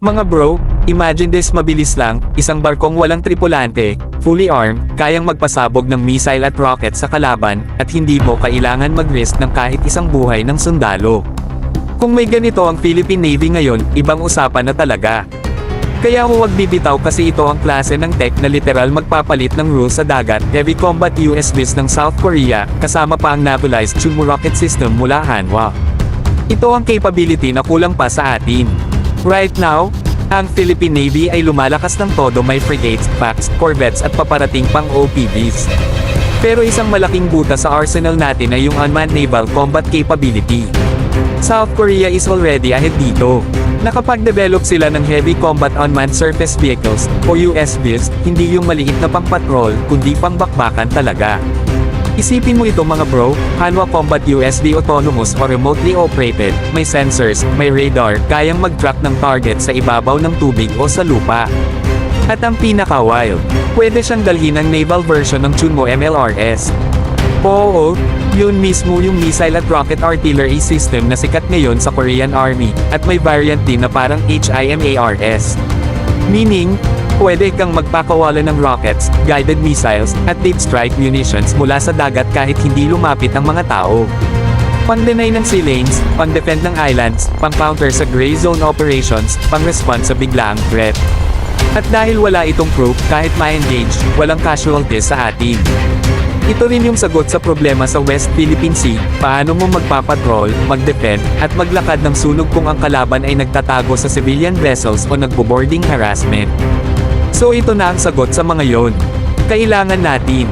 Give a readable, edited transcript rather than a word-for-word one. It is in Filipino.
Mga bro, imagine this, mabilis lang, isang barkong walang tripulante, fully armed, kayang magpasabog ng missile at rocket sa kalaban, at hindi mo kailangan mag-risk ng kahit isang buhay ng sundalo. Kung may ganito ang Philippine Navy ngayon, ibang usapan na talaga. Kaya huwag bibitaw kasi ito ang klase ng tech na literal magpapalit ng rules sa dagat, heavy combat USVs ng South Korea, kasama pa ang navalized Chunmoo rocket system mula Hanwha. Ito ang capability na kulang pa sa atin. Right now, ang Philippine Navy ay lumalakas ng todo, may frigates, PACs, corvettes at paparating pang OPVs. Pero isang malaking butas sa arsenal natin ay yung unmanned naval combat capability. South Korea is already ahead dito. Nakapag-develop sila ng heavy combat unmanned surface vehicles, o USVs, hindi yung maliit na pang-patrol, kundi pang-bakbakan talaga. Isipin mo ito mga bro, Hanwha Combat USV autonomous o remotely operated, may sensors, may radar, kayang mag-track ng target sa ibabaw ng tubig o sa lupa. At ang pinaka-wild, pwede siyang dalhin ang naval version ng Chunmoo MLRS. Oo, yun mismo yung missile at rocket artillery system na sikat ngayon sa Korean Army, at may variant din na parang HIMARS. Meaning, pwede kang magpakawala ng rockets, guided missiles, at deep strike munitions mula sa dagat kahit hindi lumapit ang mga tao. Pang-deny ng sea lanes, pang-defend ng islands, pang-counter sa gray zone operations, pang-respond sa biglaang threat. At dahil wala itong proof, kahit ma-engage, walang casualties sa atin. Ito rin yung sagot sa problema sa West Philippine Sea, paano mo magpapatrol, mag-defend, at maglakad ng sunog kung ang kalaban ay nagtatago sa civilian vessels o nagbo-boarding harassment. So ito na ang sagot sa mga yon. Kailangan natin